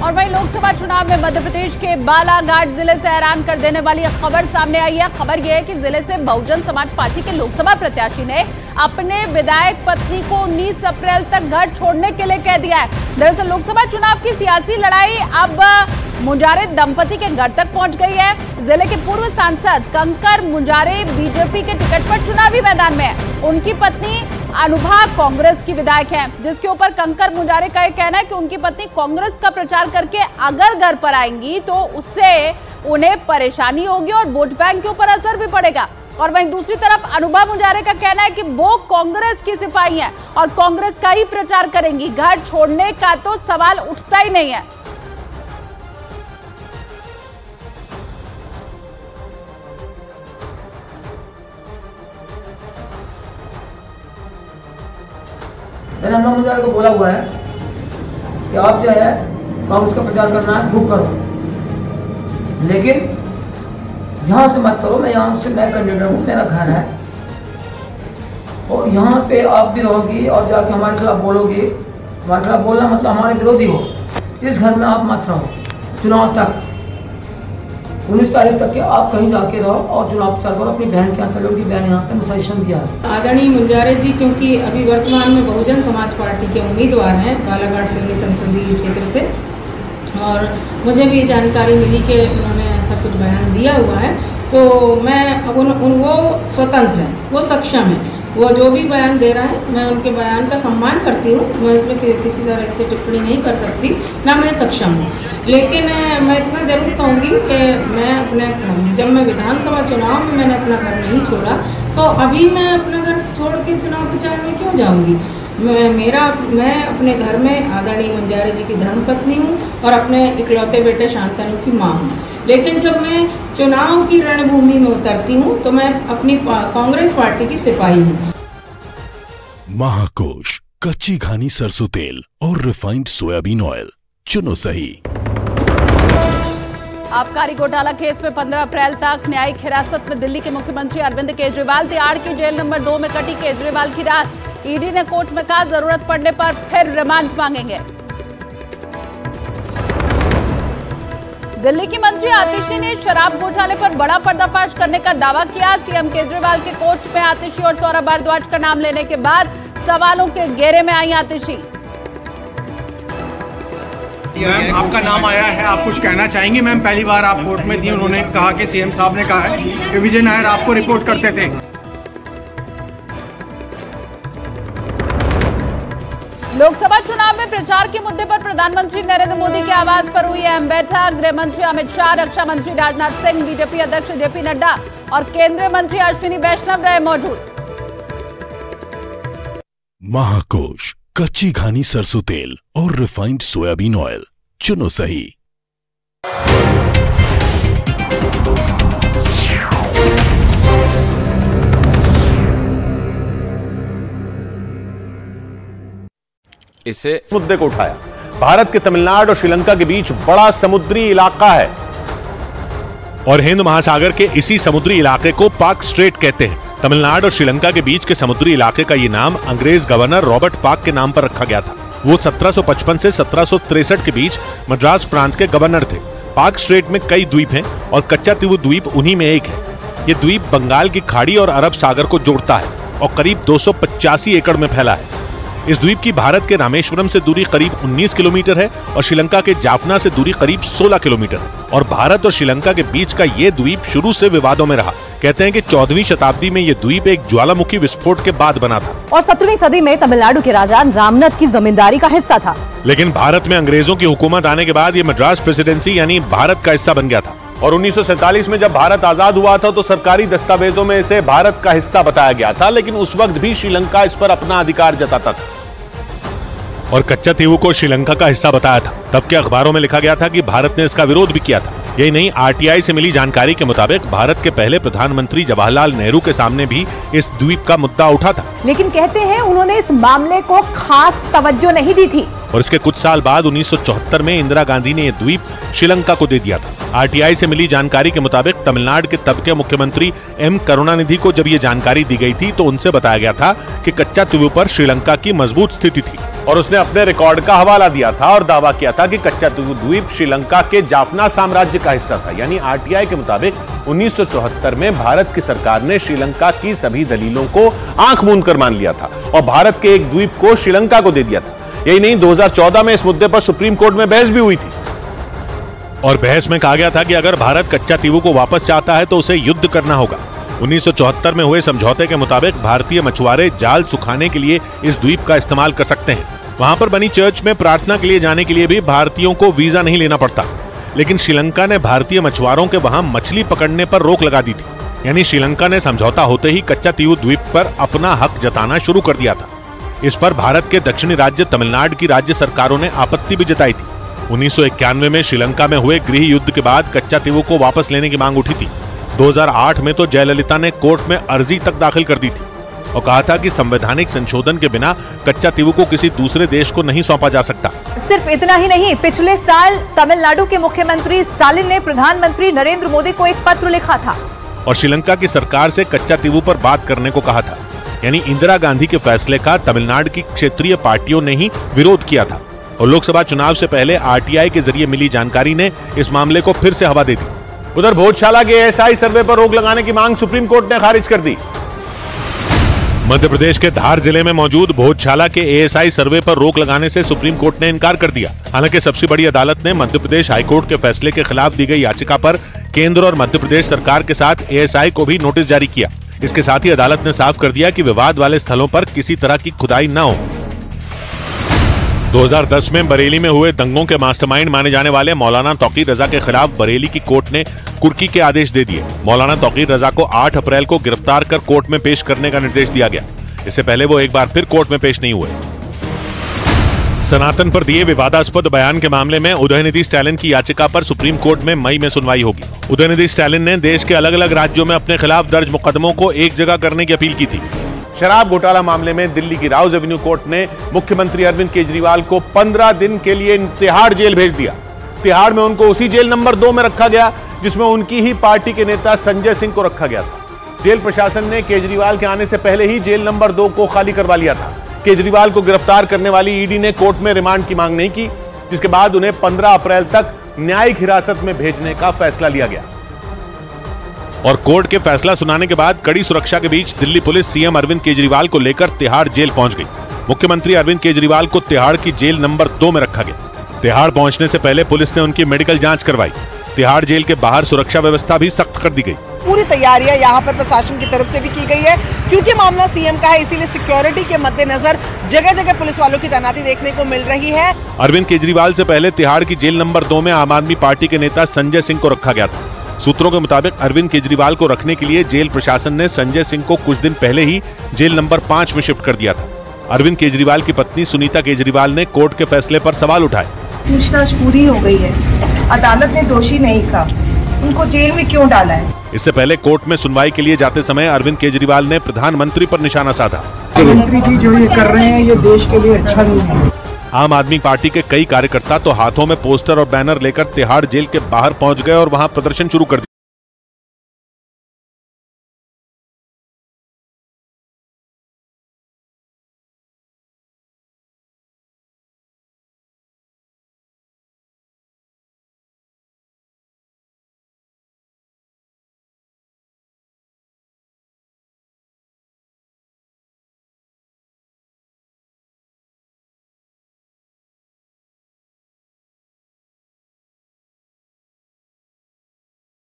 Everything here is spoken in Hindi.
और वहीं लोकसभा चुनाव में मध्य प्रदेश के बालाघाट जिले से हैरान कर देने वाली खबर सामने आई है। खबर यह है कि जिले से बहुजन समाज पार्टी के लोकसभा प्रत्याशी ने अपने विधायक पत्नी को 19 अप्रैल तक घर छोड़ने के लिए कह दिया है। दरअसल लोकसभा चुनाव की सियासी लड़ाई अब मुंजारे दंपति के घर तक पहुंच गई है। जिले के पूर्व सांसद कंकर मुंजारे बीजेपी के टिकट पर चुनावी मैदान में है। उनकी पत्नी अनुभा कांग्रेस की विधायक है, जिसके ऊपर कंकर मुंजारे का कहना है कि उनकी पत्नी कांग्रेस का प्रचार करके अगर घर पर आएंगी तो उससे उन्हें परेशानी होगी और वोट बैंक के ऊपर असर भी पड़ेगा। और वहीं दूसरी तरफ अनुभा मुंजारे का कहना है कि वो कांग्रेस की सिपाही हैं और कांग्रेस का ही प्रचार करेंगी, घर छोड़ने का तो सवाल उठता ही नहीं है। मैंने अनुभा मुंजारे को बोला हुआ है कि आप जो है कांग्रेस का प्रचार करना है बुक करो, लेकिन यहाँ से मत करो। मैं यहाँ से मैं कैंडिडेट हूँ, मेरा घर है और यहाँ पे आप भी रहोगी और जाके हमारे खिलाफ बोलोगी। हमारे खिलाफ बोलना मतलब हमारे विरोधी हो। इस घर में आप मत रहो चुनाव तक, 19 तारीख तक के आप कहीं जाके रहो और चुनाव प्रचार करो। अपनी बहन के यहाँ चलो, उनकी बहन यहाँ पे सजेशन दिया है। आदरणीय मुंजारे जी क्योंकि अभी वर्तमान में बहुजन समाज पार्टी के उम्मीदवार हैं बालाघाट सिवनी संसदीय क्षेत्र से, और मुझे भी जानकारी मिली कि उन्होंने ऐसा कुछ बयान दिया हुआ है, तो मैं अब वो स्वतंत्र हैं, वो सक्षम हैं, वो जो भी बयान दे रहा है मैं उनके बयान का सम्मान करती हूँ। मैं इसमें किसी तरह से टिप्पणी नहीं कर सकती, ना मैं सक्षम हूँ। लेकिन मैं इतना जरूर कहूँगी कि मैं अपने जब मैं विधानसभा चुनाव में मैंने अपना घर नहीं छोड़ा, तो अभी मैं अपना घर छोड़ के चुनाव प्रचार में क्यों जाऊँगी। मैं अपने घर में आदरणीय मुंजारे जी की धर्मपत्नी हूँ और अपने इकलौते बेटे शांतनु की माँ हूँ। लेकिन जब मैं चुनाव की रणभूमि में उतरती हूँ तो मैं अपनी कांग्रेस पार्टी की सिपाही हूँ। महाकोश, कच्ची घानी सरसों तेल और रिफाइंड सोयाबीन ऑयल, चुनो सही। आबकारी घोटाला केस में 15 अप्रैल तक न्यायिक हिरासत में दिल्ली के मुख्यमंत्री अरविंद केजरीवाल। तिहाड़ की जेल नंबर 2 में कटी केजरीवाल की रात। ईडी ने कोर्ट में कहा जरूरत पड़ने पर फिर रिमांड मांगेंगे। दिल्ली की मंत्री आतिशी ने शराब घोटाले पर बड़ा पर्दाफाश करने का दावा किया। सीएम केजरीवाल के कोर्ट में आतिशी और सौरभ भारद्वाज का नाम लेने के बाद सवालों के घेरे में आई आतिशी। मैम आपका नाम आया है, आप कुछ कहना चाहेंगे? मैम पहली बार आप कोर्ट में थी, उन्होंने कहा कि सीएम साहब ने कहा है कि विजय नायर आपको रिपोर्ट करते थे। लोकसभा चुनाव में प्रचार के मुद्दे पर प्रधानमंत्री नरेंद्र मोदी के आवास पर हुई अहम बैठक। गृह मंत्री अमित शाह, रक्षा मंत्री राजनाथ सिंह, बीजेपी अध्यक्ष जेपी नड्डा और केंद्रीय मंत्री अश्विनी वैष्णव रहे मौजूद। महाकोश, कच्ची घानी सरसों तेल और रिफाइंड सोयाबीन ऑयल, चुनो सही। इसे मुद्दे को उठाया। भारत के तमिलनाडु और श्रीलंका के बीच बड़ा समुद्री इलाका है और हिंद महासागर के इसी समुद्री इलाके को पाक स्ट्रेट कहते हैं। तमिलनाडु और श्रीलंका के बीच के समुद्री इलाके का ये नाम अंग्रेज गवर्नर रॉबर्ट पाक के नाम पर रखा गया था। वो 1755 से 1763 के बीच मद्रास प्रांत के गवर्नर थे। पाक स्ट्रेट में कई द्वीप हैं और कच्चातीवू द्वीप उन्हीं में एक है। ये द्वीप बंगाल की खाड़ी और अरब सागर को जोड़ता है और करीब 285 एकड़ में फैला है। इस द्वीप की भारत के रामेश्वरम से दूरी करीब 19 किलोमीटर है और श्रीलंका के जाफना से दूरी करीब 16 किलोमीटर है। और भारत और श्रीलंका के बीच का ये द्वीप शुरू से विवादों में रहा। कहते हैं कि 14वीं शताब्दी में ये द्वीप एक ज्वालामुखी विस्फोट के बाद बना था और 17वीं सदी में तमिलनाडु के राजा रामनाथ की जमींदारी का हिस्सा था। लेकिन भारत में अंग्रेजों की हुकूमत आने के बाद ये मद्रास प्रेसिडेंसी यानी भारत का हिस्सा बन गया था। और 1947 में जब भारत आजाद हुआ था तो सरकारी दस्तावेजों में इसे भारत का हिस्सा बताया गया था, लेकिन उस वक्त भी श्रीलंका इस पर अपना अधिकार जताता था और कच्चातीवू को श्रीलंका का हिस्सा बताया था। तब के अखबारों में लिखा गया था कि भारत ने इसका विरोध भी किया था। यही नहीं, आरटीआई से मिली जानकारी के मुताबिक भारत के पहले प्रधानमंत्री जवाहरलाल नेहरू के सामने भी इस द्वीप का मुद्दा उठा था, लेकिन कहते हैं उन्होंने इस मामले को खास तवज्जो नहीं दी थी। और इसके कुछ साल बाद 1974 में इंदिरा गांधी ने यह द्वीप श्रीलंका को दे दिया था। आरटीआई से मिली जानकारी के मुताबिक तमिलनाडु के तब के मुख्यमंत्री एम करुणानिधि को जब ये जानकारी दी गई थी तो उनसे बताया गया था कि कच्चातीवू पर श्रीलंका की मजबूत स्थिति थी और उसने अपने रिकॉर्ड का हवाला दिया था और दावा किया था कि कच्चातीवू द्वीप श्रीलंका के जाफना साम्राज्य का हिस्सा था। यानी आरटीआई के मुताबिक 1974 में भारत की सरकार ने श्रीलंका की सभी दलीलों को आंख मूंद कर मान लिया था और भारत के एक द्वीप को श्रीलंका को दे दिया था। यही नहीं, 2014 में इस मुद्दे पर सुप्रीम कोर्ट में बहस भी हुई थी और बहस में कहा गया था कि अगर भारत कच्चातीवू को वापस चाहता है तो उसे युद्ध करना होगा। 1974 में हुए समझौते के मुताबिक भारतीय मछुआरे जाल सुखाने के लिए इस द्वीप का इस्तेमाल कर सकते हैं। वहां पर बनी चर्च में प्रार्थना के लिए जाने के लिए भी भारतीयों को वीजा नहीं लेना पड़ता। लेकिन श्रीलंका ने भारतीय मछुआरों के वहां मछली पकड़ने पर रोक लगा दी थी। यानी श्रीलंका ने समझौता होते ही कच्चातीवू द्वीप पर अपना हक जताना शुरू कर दिया था। इस पर भारत के दक्षिणी राज्य तमिलनाडु की राज्य सरकारों ने आपत्ति भी जताई थी। 1991 में श्रीलंका में हुए गृह युद्ध के बाद कच्चातीवू को वापस लेने की मांग उठी थी। 2008 में तो जयललिता ने कोर्ट में अर्जी तक दाखिल कर दी थी और कहा था कि संवैधानिक संशोधन के बिना कच्चातीवू को किसी दूसरे देश को नहीं सौंपा जा सकता। सिर्फ इतना ही नहीं, पिछले साल तमिलनाडु के मुख्यमंत्री स्टालिन ने प्रधानमंत्री नरेंद्र मोदी को एक पत्र लिखा था और श्रीलंका की सरकार से कच्चातीवू पर बात करने को कहा था। यानी इंदिरा गांधी के फैसले का तमिलनाडु की क्षेत्रीय पार्टियों ने ही विरोध किया था और लोकसभा चुनाव से पहले आरटीआई के जरिए मिली जानकारी ने इस मामले को फिर से हवा दे दी। उधर भोजशाला के एएसआई सर्वे पर रोक लगाने की मांग सुप्रीम कोर्ट ने खारिज कर दी। मध्य प्रदेश के धार जिले में मौजूद भोजशाला के एएसआई सर्वे पर रोक लगाने से सुप्रीम कोर्ट ने इनकार कर दिया। हालांकि सबसे बड़ी अदालत ने मध्य प्रदेश हाईकोर्ट के फैसले के खिलाफ दी गई याचिका पर केंद्र और मध्य प्रदेश सरकार के साथ एएसआई को भी नोटिस जारी किया। इसके साथ ही अदालत ने साफ कर दिया कि विवाद वाले स्थलों पर किसी तरह की खुदाई न हो। 2010 में बरेली में हुए दंगों के मास्टरमाइंड माने जाने वाले मौलाना तौकीर रजा के खिलाफ बरेली की कोर्ट ने कुर्की के आदेश दे दिए। मौलाना तौकीर रजा को 8 अप्रैल को गिरफ्तार कर कोर्ट में पेश करने का निर्देश दिया गया। इससे पहले वो एक बार फिर कोर्ट में पेश नहीं हुए। सनातन पर दिए विवादास्पद बयान के मामले में उदयनिधि स्टैलिन की याचिका पर सुप्रीम कोर्ट में मई में सुनवाई होगी। उदयनिधि स्टैलिन ने देश के अलग अलग राज्यों में अपने खिलाफ दर्ज मुकदमों को एक जगह करने की अपील की थी। शराब घोटाला मामले में दिल्ली की राउज एवेन्यू कोर्ट ने मुख्यमंत्री अरविंद केजरीवाल को 15 दिन के लिए तिहाड़ जेल भेज दिया। तिहाड़ में उनको उसी जेल नंबर 2 में रखा गया जिसमें उनकी ही पार्टी के नेता संजय सिंह को रखा गया था। जेल प्रशासन ने केजरीवाल के आने से पहले ही जेल नंबर 2 को खाली करवा लिया था। केजरीवाल को गिरफ्तार करने वाली ईडी ने कोर्ट में रिमांड की मांग नहीं की, जिसके बाद उन्हें 15 अप्रैल तक न्यायिक हिरासत में भेजने का फैसला लिया गया। और कोर्ट के फैसला सुनाने के बाद कड़ी सुरक्षा के बीच दिल्ली पुलिस सीएम अरविंद केजरीवाल को लेकर तिहाड़ जेल पहुंच गई। मुख्यमंत्री अरविंद केजरीवाल को तिहाड़ की जेल नंबर 2 में रखा गया। तिहाड़ पहुंचने से पहले पुलिस ने उनकी मेडिकल जांच करवाई। तिहाड़ जेल के बाहर सुरक्षा व्यवस्था भी सख्त कर दी गई। पूरी तैयारियां यहाँ पर प्रशासन की तरफ से भी की गई है, क्योंकि मामला सीएम का है, इसीलिए सिक्योरिटी के मद्देनजर जगह जगह पुलिस वालों की तैनाती देखने को मिल रही है। अरविंद केजरीवाल से पहले तिहाड़ की जेल नंबर 2 में आम आदमी पार्टी के नेता संजय सिंह को रखा गया था। सूत्रों के मुताबिक अरविंद केजरीवाल को रखने के लिए जेल प्रशासन ने संजय सिंह को कुछ दिन पहले ही जेल नंबर 5 में शिफ्ट कर दिया था। अरविंद केजरीवाल की पत्नी सुनीता केजरीवाल ने कोर्ट के फैसले पर सवाल उठाए। पूछताछ पूरी हो गई है, अदालत ने दोषी नहीं कहा, उनको जेल में क्यों डाला है? इससे पहले कोर्ट में सुनवाई के लिए जाते समय अरविंद केजरीवाल ने प्रधानमंत्री पर निशाना साधा। प्रधानमंत्री जी जो ये कर रहे हैं ये देश के लिए अच्छा नहीं है। आम आदमी पार्टी के कई कार्यकर्ता तो हाथों में पोस्टर और बैनर लेकर तिहाड़ जेल के बाहर पहुंच गए और वहां प्रदर्शन शुरू कर दिया।